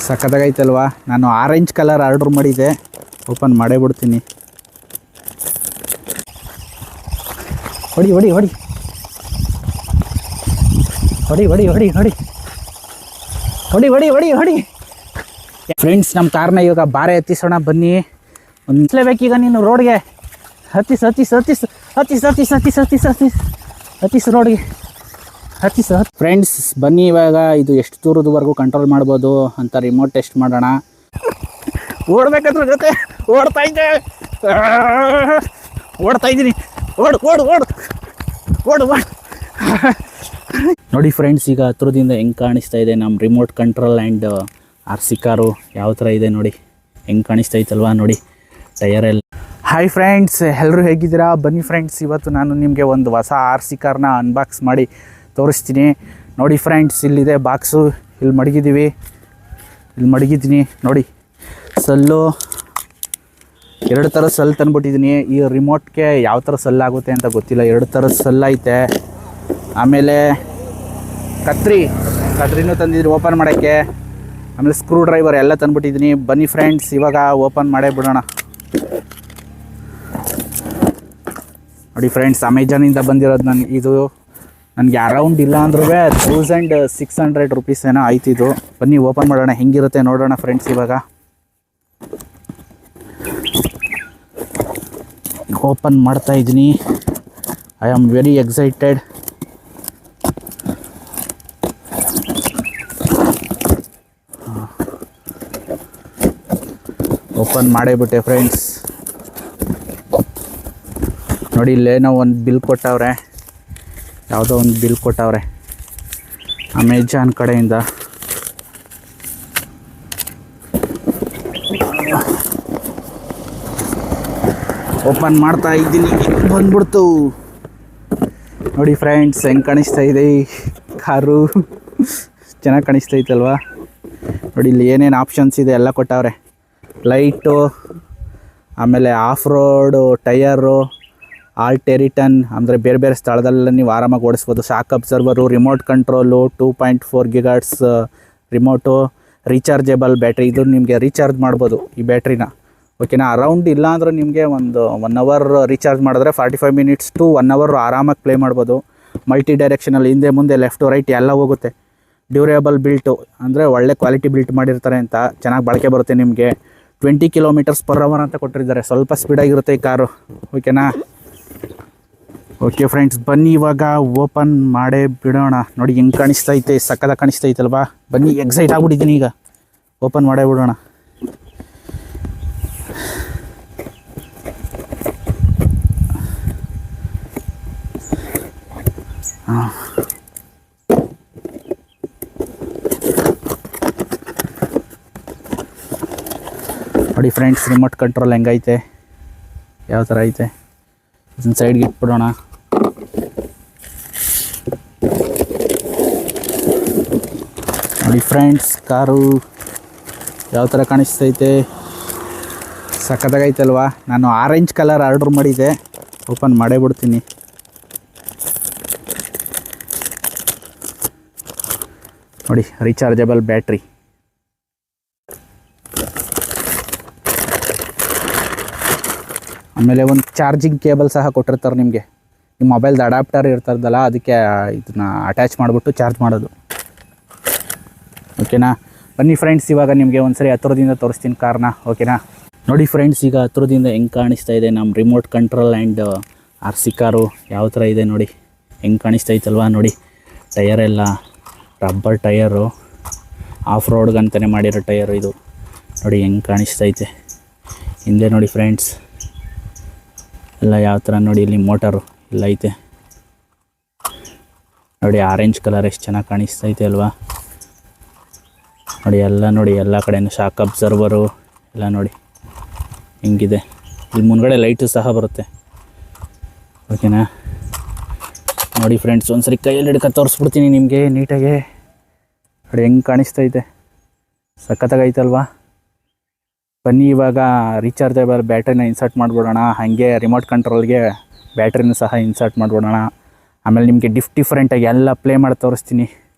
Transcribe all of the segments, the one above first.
ಸಕ್ಕತ್ತಾಗೈತಲ್ವಾ. ನಾನು orange colour order ಮಾಡಿದ್ದೆ, open ಮಾಡೇ ಬಿಡ್ತೀನಿ. ಹೊಡಿ ಹೊಡಿ ಹೊಡಿ ಹೊಡಿ ಹೊಡಿ ಹೊಡಿ ಹೊಡಿ ಹೊಡಿ ಹೊಡಿ ಹೊಡಿ ಹೊಡಿ. ಫ್ರೆಂಡ್ಸ್, ನಮ್ಮ ಕಾರ್ನ ಇವಾಗ ಬಾರೆ ಹತ್ತಿಸೋಣ ಬನ್ನಿ. ಒಂದ್ಲೇಬೇಕೀಗ ನೀನು ರೋಡ್ಗೆ. ಹತ್ತಿಸ್ ಹತ್ತಿಸ್ ಹತ್ತಿಸ್ ಹತ್ತಿಸ್ ಹತ್ತಿಸ್ ಹತ್ತಿಸ್ ಹತ್ತಿಸ್ ಹತ್ತಿಸ್ ಹತ್ತಿಸ್ ರೋಡ್ಗೆ ಹತ್ತಿಸ್. ಫ್ರೆಂಡ್ಸ್ ಬನ್ನಿ, ಇವಾಗ ಇದು ಎಷ್ಟು ದೂರದವರೆಗೂ ಕಂಟ್ರೋಲ್ ಮಾಡ್ಬೋದು ಅಂತ ರಿಮೋಟ್ ಟೆಸ್ಟ್ ಮಾಡೋಣ. ಓಡ್ಬೇಕಾದ್ರ ಜೊತೆ ಓಡ್ತಾ ಇದ್ದೆ, ಓಡ್ತಾ ಇದ್ದೀನಿ. ಓಡು ಓಡು ಓಡು ಓಡು ಓಡು. ನೋಡಿ ಫ್ರೆಂಡ್ಸ್, ಈಗ ಹತ್ರದಿಂದ ಹೆಂಗೆ ಕಾಣಿಸ್ತಾ ಇದೆ ನಮ್ಮ remote control and RC car ಯಾವ ಥರ ಇದೆ ನೋಡಿ. ಹೆಂಗೆ ಕಾಣಿಸ್ತಾ ಇತ್ತಲ್ವಾ ನೋಡಿ ಟಯರೆಲ್ಲ. ಹಾಯ್ ಫ್ರೆಂಡ್ಸ್, ಎಲ್ಲರೂ ಹೇಗಿದ್ದೀರಾ? ಬನ್ನಿ ಫ್ರೆಂಡ್ಸ್, ಇವತ್ತು ನಾನು ನಿಮಗೆ ಒಂದು ಹೊಸ RC ಕಾರ್ನ ಅನ್ಬಾಕ್ಸ್ ಮಾಡಿ ತೋರಿಸ್ತೀನಿ. ನೋಡಿ ಫ್ರೆಂಡ್ಸ್, ಇಲ್ಲಿದೆ ಬಾಕ್ಸು, ಇಲ್ಲಿ ಮಡಗಿದ್ದೀನಿ ನೋಡಿ. ಸಲ್ಲು, 2 ಥರ ಸಲ್ ತಂದುಬಿಟ್ಟಿದ್ದೀನಿ. ಈ ರಿಮೋಟ್ಗೆ ಯಾವ ಥರ ಸಲ್ಲಾಗುತ್ತೆ ಅಂತ ಗೊತ್ತಿಲ್ಲ, 2 ಥರದ ಸಲ್ಲೈತೆ. ಆಮೇಲೆ ಕತ್ರಿನೂ ತಂದಿದ್ದೀನಿ ಓಪನ್ ಮಾಡೋಕ್ಕೆ. ಆಮೇಲೆ ಸ್ಕ್ರೂ ಡ್ರೈವರ್ ಎಲ್ಲ ತಂದುಬಿಟ್ಟಿದ್ದೀನಿ. ಬನ್ನಿ ಫ್ರೆಂಡ್ಸ್, ಇವಾಗ ಓಪನ್ ಮಾಡೇ ಬಿಡೋಣ. ನೋಡಿ ಫ್ರೆಂಡ್ಸ್, ಅಮೆಜಾನಿಂದ ಬಂದಿರೋದು. ನನಗೆ ಅರೌಂಡ್ ಇಲ್ಲ ಅಂದ್ರೂ 1600 ರುಪೀಸ್ ಏನೋ ಆಯ್ತಿದ್ದು. ಬನ್ನಿ ಓಪನ್ ಮಾಡೋಣ, ಹೆಂಗಿರುತ್ತೆ ನೋಡೋಣ ಫ್ರೆಂಡ್ಸ್. ಇವಾಗ ಓಪನ್ ಮಾಡ್ತಾ ಇದ್ದೀನಿ. I am very excited. ಓಪನ್ ಮಾಡೇಬಿಟ್ಟೆ ಫ್ರೆಂಡ್ಸ್. ನೋಡಿ, ಇಲ್ಲೇನೋ ಒಂದು ಬಿಲ್ ಕೊಟ್ಟವ್ರೆ, ಯಾವುದೋ ಒಂದು ಬಿಲ್ ಕೊಟ್ಟವ್ರೆ ಅಮೆಜಾನ್ ಕಡೆಯಿಂದ. ಓಪನ್ ಮಾಡ್ತಾ ಇದ್ದೀನಿ, ಬಂದ್ಬಿಡ್ತು. ನೋಡಿ ಫ್ರೆಂಡ್ಸ್, ಹೆಂಗೆ ಕಾಣಿಸ್ತಾ ಇದೆ ಕಾರು. ಚೆನ್ನಾಗಿ ಕಾಣಿಸ್ತೈತಲ್ವಾ? ನೋಡಿ, ಇಲ್ಲಿ ಏನೇನು ಆಪ್ಷನ್ಸ್ ಇದೆ ಎಲ್ಲ ಕೊಟ್ಟವ್ರೆ. ಲೈಟು, ಆಮೇಲೆ ಆಫ್ ರೋಡು, ಟಯರು, ಆಲ್ಟೆರಿಟನ್, ಅಂದರೆ ಬೇರೆ ಬೇರೆ ಸ್ಥಳದಲ್ಲ ನೀವು ಆರಾಮಾಗಿ ಓಡಿಸ್ಬೋದು. Shock absorber, remote control, 2.4 GHz remote, rechargeable battery. ಇದು ನಿಮಗೆ ರೀಚಾರ್ಜ್ ಮಾಡ್ಬೋದು ಈ ಬ್ಯಾಟ್ರಿನ, ಓಕೆನಾ. ಅರೌಂಡ್ ಇಲ್ಲ ಅಂದರೆ ನಿಮಗೆ ಒಂದು 1 ಅವರ್ ರೀಚಾರ್ಜ್ ಮಾಡಿದ್ರೆ 45 ಮಿನಿಟ್ಸ್ ಟು 1 ಅವರ್ ಆರಾಮಾಗಿ ಪ್ಲೇ ಮಾಡ್ಬೋದು. ಮಲ್ಟಿ ಡೈರೆಕ್ಷನಲ್ಲಿ ಹಿಂದೆ ಮುಂದೆ ಲೆಫ್ಟು ರೈಟ್ ಎಲ್ಲ ಹೋಗುತ್ತೆ. ಡ್ಯೂರೇಬಲ್ ಬಿಲ್ಟು, ಅಂದರೆ ಒಳ್ಳೆ ಕ್ವಾಲಿಟಿ ಬಿಲ್ಟ್ ಮಾಡಿರ್ತಾರೆ ಅಂತ, ಚೆನ್ನಾಗಿ ಬಳಕೆ ಬರುತ್ತೆ ನಿಮಗೆ. 20 km/h ಅಂತ ಕೊಟ್ಟಿದ್ದಾರೆ. ಸ್ವಲ್ಪ ಸ್ಪೀಡಾಗಿರುತ್ತೆ ಈ ಕಾರು, ಓಕೆನಾ. ಓಕೆ ಫ್ರೆಂಡ್ಸ್, ಬನ್ನಿ ಇವಾಗ ಓಪನ್ ಮಾಡೇ ಬಿಡೋಣ. ನೋಡಿ ಹೆಂಗೆ ಕಾಣಿಸ್ತೈತೆ, ಸಕ್ಕತ್ತಾಗಿ ಕಾಣಿಸ್ತೈತಲ್ವಾ? ಬನ್ನಿ, ಎಕ್ಸೈಟ್ ಆಗ್ಬಿಟ್ಟಿದ್ದೀನಿ. ಈಗ ಓಪನ್ ಮಾಡೇ ಬಿಡೋಣ. ನೋಡಿ ಫ್ರೆಂಡ್ಸ್, ರಿಮೋಟ್ ಕಂಟ್ರೋಲ್ ಹೆಂಗೈತೆ, ಯಾವ ಥರ ಐತೆ. ಇದನ್ನ ಸೈಡ್ಗೆ ಇಟ್ಬಿಡೋಣ. ನೋಡಿ ಫ್ರೆಂಡ್ಸ್, ಕಾರು ಯಾವ ಥರ ಕಾಣಿಸ್ತೈತೆ, ಸಕ್ಕತ್ತಾಗೈತಲ್ವಾ? ನಾನು ಆರೆಂಜ್ ಕಲರ್ ಆರ್ಡ್ರ್ ಮಾಡಿದ್ದೆ, ಓಪನ್ ಮಾಡೇ ಬಿಡ್ತೀನಿ. ನೋಡಿ, ರೀಚಾರ್ಜಬಲ್ ಬ್ಯಾಟ್ರಿ. ಆಮೇಲೆ ಒಂದು ಚಾರ್ಜಿಂಗ್ ಕೇಬಲ್ ಸಹ ಕೊಟ್ಟಿರ್ತಾರೆ ನಿಮಗೆ. ನಿಮ್ಮ ಮೊಬೈಲ್ದು ಅಡಾಪ್ಟರ್ ಇರ್ತದಲ್ಲ, ಅದಕ್ಕೆ ಇದನ್ನ ಅಟ್ಯಾಚ್ ಮಾಡಿಬಿಟ್ಟು ಚಾರ್ಜ್ ಮಾಡೋದು, ಓಕೆನಾ. ಬನ್ನಿ ಫ್ರೆಂಡ್ಸ್, ಇವಾಗ ನಿಮಗೆ ಒಂದ್ಸರಿ ಹತ್ರದಿಂದ ತೋರಿಸ್ತೀನಿ ಕಾರ್ನ, ಓಕೆನಾ. ನೋಡಿ ಫ್ರೆಂಡ್ಸ್, ಈಗ ಹತ್ರದಿಂದ ಹೆಂಗೆ ಕಾಣಿಸ್ತಾ ಇದೆ ನಮ್ಮ remote control and RC car ಯಾವ ಥರ ಇದೆ ನೋಡಿ. ಹೆಂಗೆ ಕಾಣಿಸ್ತೈತಲ್ವಾ? ನೋಡಿ, ಟಯರೆಲ್ಲ ರಬ್ಬರ್ ಟಯರು, ಆಫ್ ರೋಡ್ಗಂತಲೇ ಮಾಡಿರೋ ಟಯರು ಇದು. ನೋಡಿ ಹೆಂಗೆ ಕಾಣಿಸ್ತೈತೆ ಹಿಂದೆ. ನೋಡಿ ಫ್ರೆಂಡ್ಸ್, ಎಲ್ಲ ಯಾವ ಥರ ನೋಡಿ. ಇಲ್ಲಿ ಮೋಟರು ಎಲ್ಲ ಐತೆ ನೋಡಿ. ಆರೆಂಜ್ ಕಲರ್ ಎಷ್ಟು ಚೆನ್ನಾಗಿ ಕಾಣಿಸ್ತೈತೆ ಅಲ್ವಾ? ನೋಡಿ ಎಲ್ಲ ನೋಡಿ, ಎಲ್ಲ ಕಡೆಯೂ ಶಾಕ್ ಅಬ್ಸರ್ವರು ಎಲ್ಲ ನೋಡಿ ಹೆಂಗಿದೆ. ಇಲ್ಲಿ ಮುಂದ್ಗಡೆ ಲೈಟು ಸಹ ಬರುತ್ತೆ, ಓಕೆನಾ. ನೋಡಿ ಫ್ರೆಂಡ್ಸ್, ಒಂದ್ಸರಿ ಕೈಯಲ್ಲಿ ಹಿಡ್ಕೊಂಡು ತೋರಿಸ್ಬಿಡ್ತೀನಿ ನಿಮಗೆ ನೀಟಾಗೆ. ನೋಡಿ ಹೆಂಗೆ ಕಾಣಿಸ್ತೈತೆ, ಸಖತ್ತಾಗೈತಲ್ವಾ? ಬನ್ನಿ ಇವಾಗ ರೀಚಾರ್ಜಬಲ್ ಬ್ಯಾಟ್ರಿನ ಇನ್ಸರ್ಟ್ ಮಾಡಿಬಿಡೋಣ. ಹಾಗೆ ರಿಮೋಟ್ ಕಂಟ್ರೋಲ್ಗೆ ಬ್ಯಾಟ್ರಿನೂ ಸಹ ಇನ್ಸರ್ಟ್ ಮಾಡಿಬಿಡೋಣ. ಆಮೇಲೆ ನಿಮಗೆ ಡಿಫ್ರೆಂಟಾಗಿ ಎಲ್ಲ ಪ್ಲೇ ಮಾಡಿ ತೋರಿಸ್ತೀನಿ,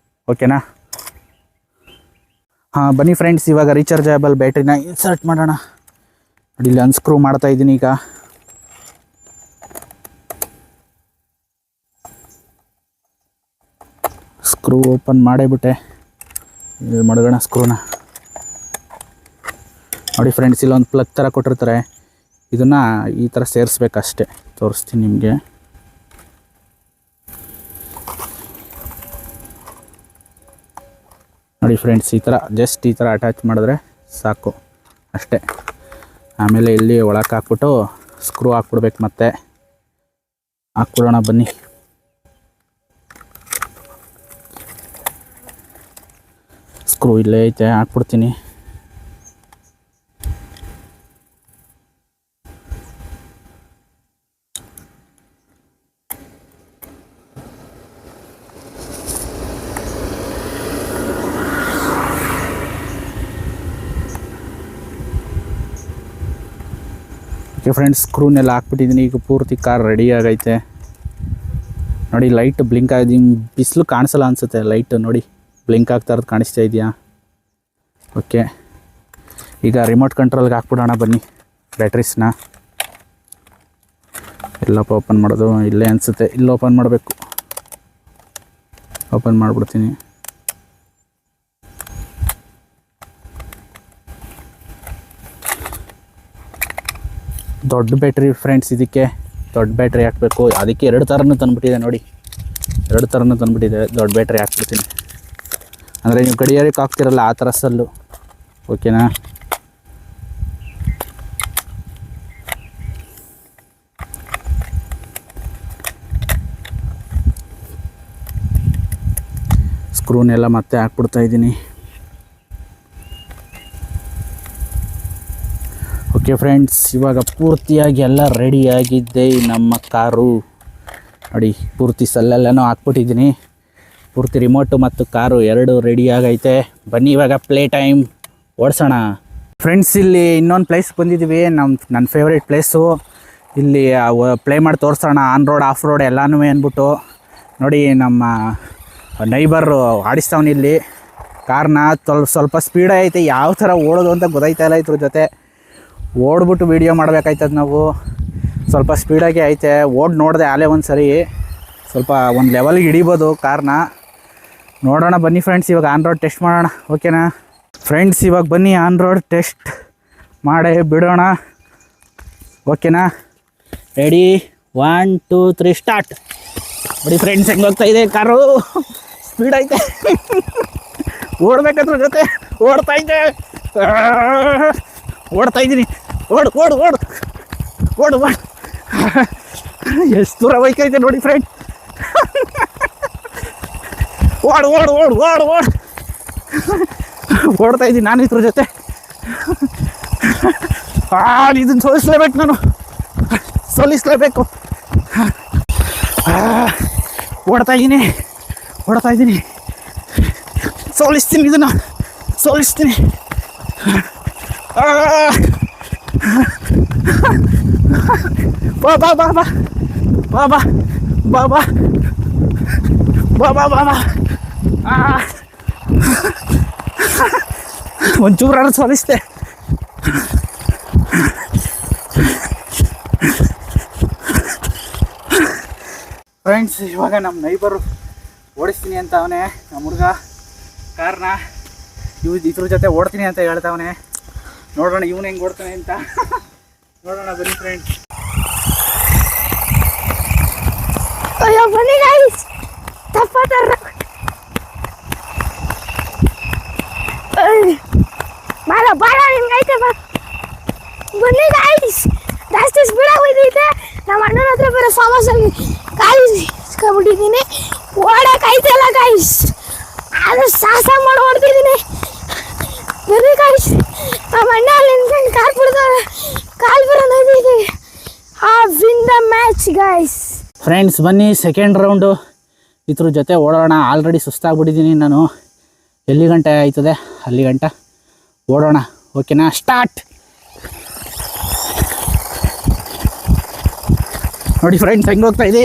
ಓಕೆನಾ. ಹಾಂ ಬನ್ನಿ ಫ್ರೆಂಡ್ಸ್, ಇವಾಗ ರೀಚಾರ್ಜಬಲ್ ಬ್ಯಾಟ್ರಿನ ಇನ್ಸರ್ಟ್ ಮಾಡೋಣ. ನೋಡಿ ಇಲ್ಲಿ ಅನ್ಸ್ಕ್ರೂ ಮಾಡ್ತಾ ಇದ್ದೀನಿ. ಈಗ ಸ್ಕ್ರೂ ಓಪನ್ ಮಾಡೇಬಿಟ್ಟೆ. ಇಲ್ಲಿ ಮಡಗೋಣ ಸ್ಕ್ರೂನ. ನೋಡಿ ಫ್ರೆಂಡ್ಸ್, ಇಲ್ಲೊಂದು ಪ್ಲಗ್ ಥರ ಕೊಟ್ಟಿರ್ತಾರೆ. ಇದನ್ನು ಈ ಥರ ಸೇರಿಸ್ಬೇಕಷ್ಟೆ. ತೋರಿಸ್ತೀನಿ ನಿಮಗೆ. ನೋಡಿ ಫ್ರೆಂಡ್ಸ್, ಈ ಥರ ಜಸ್ಟ್ ಈ ಥರ ಅಟ್ಯಾಚ್ ಮಾಡಿದ್ರೆ ಸಾಕು ಅಷ್ಟೇ. ಆಮೇಲೆ ಇಲ್ಲಿ ಒಳಕ್ಕೆ ಹಾಕ್ಬಿಟ್ಟು ಸ್ಕ್ರೂ ಹಾಕ್ಬಿಡ್ಬೇಕು. ಮತ್ತೆ ಹಾಕ್ಬಿಡೋಣ ಬನ್ನಿ. ಸ್ಕ್ರೂ ಇಲ್ಲೇ ಐತೆ, ಹಾಕ್ಬಿಡ್ತೀನಿ. ಓಕೆ ಫ್ರೆಂಡ್ಸ್, ಸ್ಕ್ರೂನೆಲ್ಲ ಹಾಕ್ಬಿಟ್ಟಿದ್ದೀನಿ. ಈಗ ಪೂರ್ತಿ ಕಾರ್ ರೆಡಿ ಆಗೈತೆ. ನೋಡಿ ಲೈಟ್ ಬ್ಲಿಂಕ್ ಆಗಿ ಬಿಸಿಲು ಕಾಣಿಸಲ್ಲ ಅನಿಸುತ್ತೆ. ಲೈಟ್ ನೋಡಿ ಬ್ಲಿಂಕ್ ಆಗ್ತಾ ಇರೋದು ಕಾಣಿಸ್ತಾ ಇದೆಯಾ? ಓಕೆ, ಈಗ ರಿಮೋಟ್ ಕಂಟ್ರೋಲ್ಗೆ ಹಾಕ್ಬಿಡೋಣ ಬನ್ನಿ ಬ್ಯಾಟ್ರೀಸ್ನ. ಎಲ್ಲಪ್ಪ ಓಪನ್ ಮಾಡೋದು? ಇಲ್ಲೇ ಅನಿಸುತ್ತೆ. ಇಲ್ಲಿ ಓಪನ್ ಮಾಡಬೇಕು. ಓಪನ್ ಮಾಡಿಬಿಡ್ತೀನಿ. ದೊಡ್ಡ ಬ್ಯಾಟ್ರಿ ಫ್ರೆಂಡ್ಸ್, ಇದಕ್ಕೆ ದೊಡ್ಡ ಬ್ಯಾಟ್ರಿ ಹಾಕಬೇಕು. ಅದಕ್ಕೆ 2 ಥರನೂ ತಂದುಬಿಟ್ಟಿದೆ. ನೋಡಿ 2 ಥರನೂ ತಂದುಬಿಟ್ಟಿದೆ. ದೊಡ್ಡ ಬ್ಯಾಟ್ರಿ ಹಾಕ್ಬಿಡ್ತೀನಿ. ಅಂದರೆ ನೀವು ಗಡಿಯಾರಕ್ಕೆ ಹಾಕ್ತಿರಲ್ಲ ಆ ಥರ ಸಲ್ಲು. ಓಕೆನಾ? ಸ್ಕ್ರೂನೆಲ್ಲ ಮತ್ತೆ ಹಾಕ್ಬಿಡ್ತಾ ಇದ್ದೀನಿ. ಓಕೆ ಫ್ರೆಂಡ್ಸ್, ಇವಾಗ ಪೂರ್ತಿಯಾಗಿ ಎಲ್ಲ ರೆಡಿಯಾಗಿದ್ದೆ ನಮ್ಮ ಕಾರು. ನೋಡಿ ಪೂರ್ತಿ ಸಲ್ಲೆಲ್ಲನೂ ಹಾಕ್ಬಿಟ್ಟಿದ್ದೀನಿ. ಪೂರ್ತಿ ರಿಮೋಟು ಮತ್ತು ಕಾರು 2 ರೆಡಿಯಾಗೈತೆ. ಬನ್ನಿ ಇವಾಗ ಪ್ಲೇ ಟೈಮ್ ಓಡಿಸೋಣ. ಫ್ರೆಂಡ್ಸ್, ಇಲ್ಲಿ ಇನ್ನೊಂದು ಪ್ಲೇಸ್ ಬಂದಿದ್ದೀವಿ. ನನ್ನ ಫೇವ್ರೇಟ್ ಪ್ಲೇಸು. ಇಲ್ಲಿ ಪ್ಲೇ ಮಾಡಿ ತೋರಿಸೋಣ. ಆನ್ ರೋಡ್ ಆಫ್ ರೋಡ್ ಎಲ್ಲನೂ ಅಂದ್ಬಿಟ್ಟು. ನೋಡಿ ನಮ್ಮ ನೈಬರು ಆಡಿಸ್ತಾವನು ಇಲ್ಲಿ ಕಾರ್ನ. ಸ್ವಲ್ಪ ಸ್ಪೀಡ್ ಐತೆ. ಯಾವ ಥರ ಓಡೋದು ಅಂತ ಗೊತ್ತಾಯ್ತಾ ಇಲ್ಲ. ಇದ್ರ ಜೊತೆ ಓಡ್ಬಿಟ್ಟು ವೀಡಿಯೋ ಮಾಡಬೇಕಾಯ್ತದ ನಾವು. ಸ್ವಲ್ಪ ಸ್ಪೀಡಾಗಿ ಐತೆ. ನೋಡಿದೆ ಆಲೇ ಒಂದು ಸರಿ. ಸ್ವಲ್ಪ ಒಂದು ಲೆವೆಲ್ಗೆ ಹಿಡಿಬೋದು ಕಾರ್ನ. ನೋಡೋಣ ಬನ್ನಿ ಫ್ರೆಂಡ್ಸ್, ಇವಾಗ ಆನ್ ರೋಡ್ ಟೆಸ್ಟ್ ಮಾಡೋಣ. ಓಕೆನಾ ಫ್ರೆಂಡ್ಸ್? ಇವಾಗ ಬನ್ನಿ ಆನ್ ರೋಡ್ ಟೆಸ್ಟ್ ಮಾಡೇ ಬಿಡೋಣ. ಓಕೆನಾ? Ready 1 2 3 start. ನೋಡಿ ಫ್ರೆಂಡ್ಸ್, ಹೆಂಗೆ ಹೋಗ್ತಾ ಇದೆ ಕಾರು. ಸ್ಪೀಡ್ ಐತೆ. ಓಡ್ಬೇಕಾದ್ರ ಜೊತೆ ಓಡ್ತಾ ಇದ್ದೀನಿ. ಓಡು ಓಡು ಓಡು ಓಡು ಓಡು. ಎಷ್ಟು ದೂರ ಹೋಯ್ತೈತೆ ನೋಡಿ ಫ್ರೆಂಡ್. ಓಡು ಓಡು ಓಡು ಓಡು ಓಡು. ಓಡ್ತಾ ಇದ್ದೀನಿ ನಾನು ಇದ್ರ ಜೊತೆ. ಇದನ್ನು ಸೋಲಿಸ್ಲೇಬೇಕು. ನಾನು ಸೋಲಿಸ್ಲೇಬೇಕು. ಓಡ್ತಾ ಇದ್ದೀನಿ. ಸೋಲಿಸ್ತೀನಿ. ಇದನ್ನು ಸೋಲಿಸ್ತೀನಿ. ಬಾ ಬಾ ಬಾ ಬಾ ಬಾ ಬಾ ಬಾ ಬಾ ಬಾ ಬಾ ಬಾ ಬಾ. ಒಂಚೂರು ಸೋಲಿಸ್ತೆ. ಫ್ರೆಂಡ್ಸ್, ಇವಾಗ ನಮ್ಮ ನೈಬರು ಓಡಿಸ್ತೀನಿ ಅಂತ ಅವನೇ, ನಮ್ಮ ಹುಡುಗ ಕಾರ್ನ. ಇದ್ರ ಜೊತೆ ಓಡ್ತೀನಿ ಅಂತ ಹೇಳ್ತಾವನೆ. ನೋಡೋಣ ಇವನು ಹೆಂಗೆ ಓಡ್ತಾನೆ ಅಂತ. ನೋಡೋಣ ಬನ್ನಿ ಫ್ರೆಂಡ್ಸ್. ಅಯ್ಯೋ ಬನ್ನಿ ಗೈಸ್, ತಪ್ಪಾತಾರ. ಬಾಳ ನಿಮ್ಗೈತೆ. ಬನ್ನಿ ಗೈಸ್, ಜಾಸ್ತಿ ಸ್ಪೀಡಾಗಿ ಹೋಯ್ತೈತೆ. ನಮ್ಮ ಅಣ್ಣನ ಹತ್ರ ಬೇರೆ ಫಾರ್ಮಸಲ್ಲಿ ಗೈಸ್ ಇಸ್ಕೊಂಡ್ಬಿಟ್ಟಿದ್ದೀನಿ. ಓಡೋಕೈತಲ್ಲ ಗೈಸ್, ಅದು ಸಾಹಸ ಮಾಡಿ ಓಡ್ತಿದ್ದೀನಿ. ಬನ್ನಿ ಗೈಸ್, ನಮ್ಮ ಅಣ್ಣ ಅಲ್ಲಿ ನಿಂತ್ಕೊಂಡು ಕಾರ್ ಬಿಡ್ತಾರೆ. ಕಾಲ್ ಬರೋದೈತೆ. Win the match guys. Friends ಬನ್ನಿ, ಸೆಕೆಂಡ್ ರೌಂಡು ಇದ್ರ ಜೊತೆ ಓಡೋಣ. ಆಲ್ರೆಡಿ ಸುಸ್ತಾಗ್ಬಿಟ್ಟಿದ್ದೀನಿ ನಾನು. ಎಲ್ಲಿ ಗಂಟೆ ಆಯ್ತದೆ ಅಲ್ಲಿ ಗಂಟ ಓಡೋಣ. ಓಕೆನಾ? ಸ್ಟಾರ್ಟ್. ನೋಡಿ ಫ್ರೆಂಡ್ಸ್, ಹೆಂಗೆ ಹೋಗ್ತಾ ಇದೆ.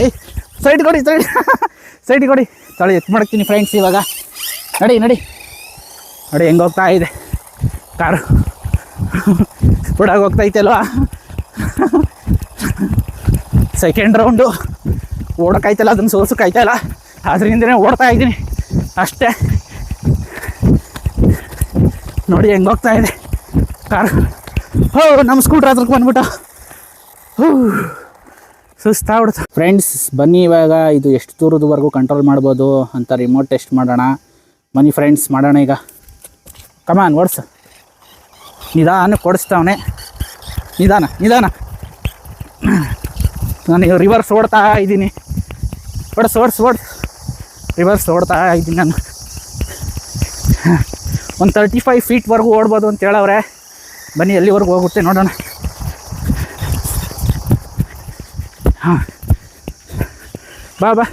ಸೈಡ್ ಕೊಡಿ, ಸೈಡ್ ಕೊಡಿ. ಎತ್ತು ಮಾಡ್ತೀನಿ ಫ್ರೆಂಡ್ಸ್. ಇವಾಗ ನಡಿ ನೋಡಿ ಹೆಂಗೆ ಹೋಗ್ತಾ ಇದೆ ಕಾರು. ಸ್ಪೀಡಾಗಿ ಹೋಗ್ತೈತಲ್ವಾ. ಸೆಕೆಂಡ್ ರೌಂಡು ಓಡೋಕ್ಕಾಯ್ತಲ್ಲ, ಅದನ್ನು ಸೋಲ್ಸೋಕ್ಕಾಯ್ತಲ್ಲ, ಅದರಿಂದನೇ ಓಡ್ತಾ ಇದ್ದೀನಿ ಅಷ್ಟೇ. ನೋಡಿ ಹೆಂಗೆ ಹೋಗ್ತಾ ಇದೆ ಕಾರು. ನಮ್ಮ ಸ್ಕೂಟ್ರ್ ಹತ್ರಕ್ಕೆ ಬಂದ್ಬಿಟ್ಟು ಸುಸ್ತಾಗ್ಬಿಡ್ತು. ಫ್ರೆಂಡ್ಸ್ ಬನ್ನಿ, ಇವಾಗ ಇದು ಎಷ್ಟು ದೂರದವರೆಗೂ ಕಂಟ್ರೋಲ್ ಮಾಡ್ಬೋದು ಅಂತ ರಿಮೋಟ್ ಟೆಸ್ಟ್ ಮಾಡೋಣ. ಬನ್ನಿ ಫ್ರೆಂಡ್ಸ್, ಮಾಡೋಣ ಈಗ. ಕಮಾನ್ ಓಡಿಸು. ನಿಧಾನಕ್ಕೆ ಓಡಿಸ್ತಾವನೆ. ನಿಧಾನ ನಿಧಾನ. ನಾನು ರಿವರ್ಸ್ ಓಡ್ತಾ ಇದ್ದೀನಿ. ಓಡಿಸು. ರಿವರ್ಸ್ ಓಡ್ತಾ ಇದ್ದೀನಿ ನಾನು. ಒಂದು 35 ಫೀಟ್ವರೆಗೂ ಓಡ್ಬೋದು ಅಂತ ಹೇಳವ್ರೆ. ಬನ್ನಿ ಎಲ್ಲಿವರೆಗೂ ಹೋಗುತ್ತೆ ನೋಡೋಣ. ಹಾಂ, ಬಾ.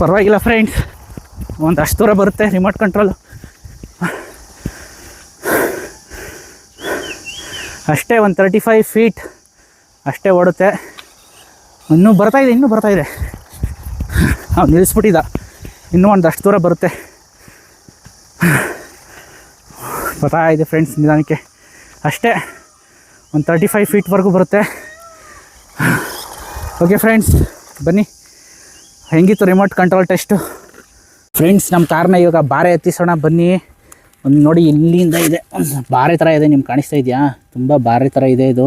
ಪರವಾಗಿಲ್ಲ ಫ್ರೆಂಡ್ಸ್, ಒಂದಷ್ಟು ದೂರ ಬರುತ್ತೆ ರಿಮೋಟ್ ಕಂಟ್ರೋಲು. ಅಷ್ಟೇ, ಒಂದು 35 ಫೀಟ್ ಅಷ್ಟೇ ಓಡುತ್ತೆ. ಇನ್ನೂ ಬರ್ತಾ ಇದೆ. ನಿಲ್ಲಿಸ್ಬಿಟ್ಟಿದ್ದ. ಇನ್ನೂ ಒಂದಷ್ಟು ದೂರ ಬರುತ್ತೆ. ಬರ್ತಾ ಇದೆ ಫ್ರೆಂಡ್ಸ್, ನಿಧಾನಕ್ಕೆ. ಅಷ್ಟೇ, ಒಂದು 35 ಫೀಟ್ವರೆಗೂ ಬರುತ್ತೆ. ಓಕೆ ಫ್ರೆಂಡ್ಸ್, ಬನ್ನಿ. ಹೆಂಗಿತ್ತು ರಿಮೋಟ್ ಕಂಟ್ರೋಲ್ ಟೆಸ್ಟು? ಫ್ರೆಂಡ್ಸ್, ನಮ್ಮ ಕಾರ್ನ ಇವಾಗ ಬಾರೆ ಎತ್ತಿಸೋಣ ಬನ್ನಿ. ಒಂದು ನೋಡಿ, ಇಲ್ಲಿಂದ ಇದೆ, ಬಾರೆ ಥರ ಇದೆ. ನಿಮ್ಗೆ ಕಾಣಿಸ್ತಾ ಇದೆಯಾ? ತುಂಬ ಬಾರೆ ಥರ ಇದೆ ಇದು.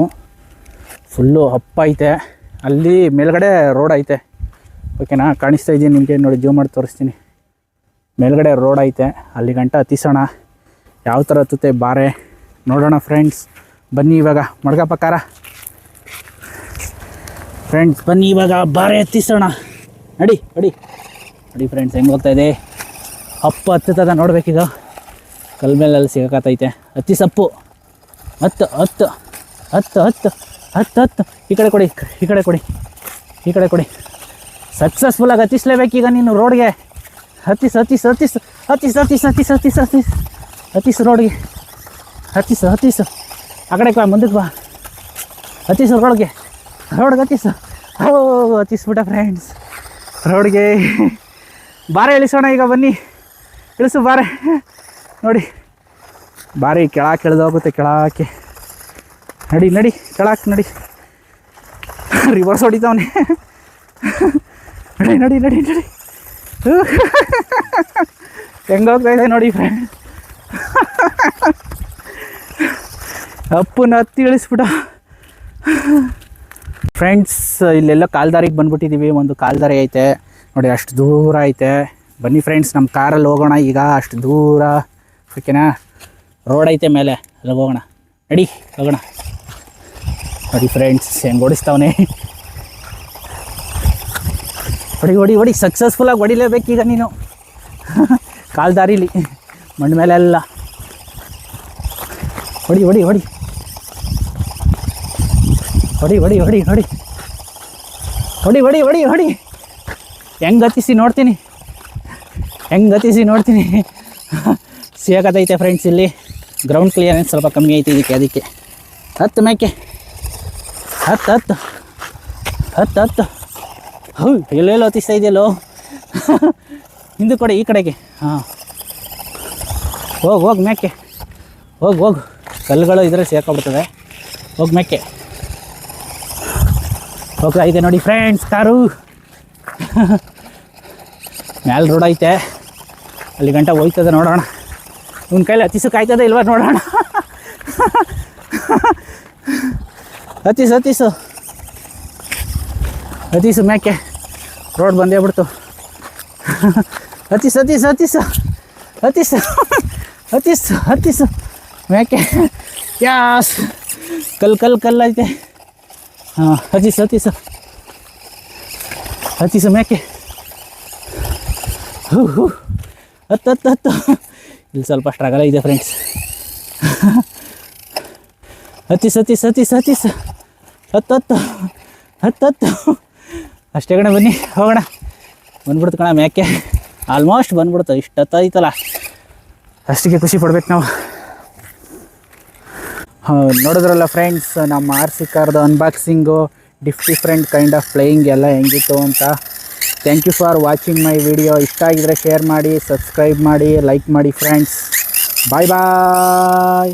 ಫುಲ್ಲು ಅಪ್ಪ ಐತೆ. ಅಲ್ಲಿ ಮೇಲ್ಗಡೆ ರೋಡ್ ಐತೆ. ಓಕೆನಾ? ಕಾಣಿಸ್ತಾ ಇದೆಯಾ ನಿಮಗೆ? ನೋಡಿ, ಜೂಮ್ ಮಾಡಿ ತೋರಿಸ್ತೀನಿ. ಮೇಲ್ಗಡೆ ರೋಡ್ ಐತೆ, ಅಲ್ಲಿ ಗಂಟ ಹತ್ತಿಸೋಣ. ಯಾವ ಥರ ಹತ್ತುತ್ತೆ ಬಾರೆ ನೋಡೋಣ ಫ್ರೆಂಡ್ಸ್. ಬನ್ನಿ ಇವಾಗ ಮಡ್ಗಪ್ಪ ಕಾರ. ಫ್ರೆಂಡ್ಸ್ ಬನ್ನಿ, ಇವಾಗ ಬಾರೆ ಹತ್ತಿಸೋಣ. ನಡಿ ಫ್ರೆಂಡ್ಸ್, ಹೆಂಗೆ ಹೋಗ್ತಾ ಇದೆ. ಹತ್ತದ ನೋಡ್ಬೇಕೀಗ. ಕಲ್ ಮೇಲೆಲ್ಲ ಸಿಗಕತ್ತೈತೆ. ಹತ್ತಿಸಪ್ಪು. ಹತ್ತು. ಈ ಕಡೆ ಕೊಡಿ. ಸಕ್ಸಸ್ಫುಲ್ಲಾಗಿ ಹತ್ತಿಸ್ಲೇಬೇಕೀಗ ನೀನು ರೋಡ್ಗೆ. ಹತ್ತಿಸು ರೋಡ್ಗೆ. ಹತ್ತಿಸು. ಆ ಕಡೆ ಮುಂದಕ್ಕೆ ಬಾ. ಹತ್ತಿಸು ರೋಡ್ಗೆ ಹತ್ತಿಸು. ಹತ್ತಿಸ್ಬಿಟ್ಟ ಫ್ರೆಂಡ್ಸ್ ರೋಡ್ಗೆ. ಬಾರೆ ಇಳಿಸೋಣ ಈಗ. ಬನ್ನಿ, ಇಳಿಸು ಬಾರೆ. ನೋಡಿ, ಬಾರೆ ಕೆಳಕ್ಕೆ ಇಳಿದೋಗುತ್ತೆ. ಕೆಳಕ್ಕೆ ನಡಿ ಕೆಳಕ್ಕೆ ನಡಿ. ರಿವರ್ಸ್ ಹೊಡಿತಾವನೆ. ನಡಿ. ಹೆಂಗೋಗ್ತಾ ಇದೆ ನೋಡಿ ಫ್ರೆಂಡ್. ಅಪ್ಪನ ಹತ್ತಿ ಇಳಿಸ್ಬಿಟ್ಟ ಫ್ರೆಂಡ್ಸ್. ಇಲ್ಲೆಲ್ಲ ಕಾಲ್ದಾರಿಗೆ ಬಂದ್ಬಿಟ್ಟಿದ್ದೀವಿ. ಒಂದು ಕಾಲ್ದಾರಿ ಐತೆ ನೋಡಿ, ಅಷ್ಟು ದೂರ ಐತೆ. ಬನ್ನಿ ಫ್ರೆಂಡ್ಸ್, ನಮ್ಮ ಕಾರಲ್ಲಿ ಹೋಗೋಣ ಈಗ. ಅಷ್ಟು ದೂರ. ಓಕೆನಾ? ರೋಡ್ ಐತೆ ಮೇಲೆ, ಅಲ್ಲಿಗೆ ಹೋಗೋಣ. ನಡಿ ಹೋಗೋಣ. ನೋಡಿ ಫ್ರೆಂಡ್ಸ್, ಹೆಂಗೆ ಓಡಿಸ್ತಾವನೆ. ಹೊಡಿ. ಸಕ್ಸಸ್ಫುಲ್ಲಾಗಿ ಹೊಡಿಲೇಬೇಕೀಗ ನೀನು. ಕಾಲ್ದಾರಿಲಿ ಮಣ್ಣು ಮೇಲೆಲ್ಲ ಹೊಡಿ. ಹೆಂಗೆ ಹತ್ತಿಸಿ ನೋಡ್ತೀನಿ. ಸಿಗಕತ್ತೈತೆ ಫ್ರೆಂಡ್ಸ್. ಇಲ್ಲಿ ಗ್ರೌಂಡ್ ಕ್ಲಿಯರೆನ್ಸ್ ಸ್ವಲ್ಪ ಕಮ್ಮಿ ಐತೆ ಅದಕ್ಕೆ. ಹತ್ತು ಮೇಕೆ. ಹತ್ತು. ಎಲ್ಲೆಲ್ಲೋ ಹತ್ತಿಸ್ತಾ ಇದೆಯಲ್ಲೋ. ಹಿಂದೆ ಕೊಡಿ, ಈ ಕಡೆಗೆ. ಹಾಂ, ಹೋಗು ಮೇಕೆ. ಹೋಗು. ಕಲ್ಲುಗಳು ಇದ್ರೆ ಸೇರ್ಕೊಬಿಡ್ತದೆ. ಹೋಗಿ ಮೇಕೆ. ಹೋಗ್ತಾ ಇದೆ ನೋಡಿ ಫ್ರೆಂಡ್ಸ್ ಕಾರು. ಮ್ಯಾಲೆ ರೋಡ್ ಐತೆ, ಅಲ್ಲಿ ಗಂಟ ಹೋಯ್ತದೆ. ನೋಡೋಣ ಇವನ ಕೈಲಿ ಹತ್ತಿಸೋಕ್ಕಾಯ್ತದೆ ಇಲ್ವಾ ನೋಡೋಣ. ಹತ್ತಿಸು ಮೇಕೆ. ರೋಡ್ ಬಂದೇ ಬಿಡ್ತು. ಹತ್ತಿಸು ಮೇಕೆ. ಯಾಸ್, ಕಲ್ಲು ಐತೆ. ಹಾಂ, ಹತ್ತಿಸು ಮೇಕೆ. ಹತ್ತು. ಇಲ್ಲಿ ಸ್ವಲ್ಪ ಸ್ಟ್ರಗಲ್ ಇದೆ ಫ್ರೆಂಡ್ಸ್. ಹತ್ತಿಸು. ಹತ್ತು. ಅಷ್ಟೇ ಕಣ. ಬನ್ನಿ ಹೋಗೋಣ. ಬಂದ್ಬಿಡ್ತು ಕಣ ಮೇಕೆ. ಆಲ್ಮೋಸ್ಟ್ ಬಂದ್ಬಿಡ್ತು. ಇಷ್ಟು ಹತ್ತೈತಲ್ಲ, ಅಷ್ಟಿಗೆ ಖುಷಿ ಪಡ್ಬೇಕು ನಾವು. ನೋಡಿದ್ರಲ್ಲ ಫ್ರೆಂಡ್ಸ್, ನಮ್ಮ RC ಕಾರ್ದು unboxing, different kind of playing ಎಲ್ಲ ಹೆಂಗಿತ್ತು ಅಂತ. Thank you for watching my video. ಇಷ್ಟ ಆಗಿದ್ರೆ ಶೇರ್ ಮಾಡಿ, ಸಬ್ಸ್ಕ್ರೈಬ್ ಮಾಡಿ, ಲೈಕ್ ಮಾಡಿ ಫ್ರೆಂಡ್ಸ್. ಬಾಯ್ ಬಾಯ್.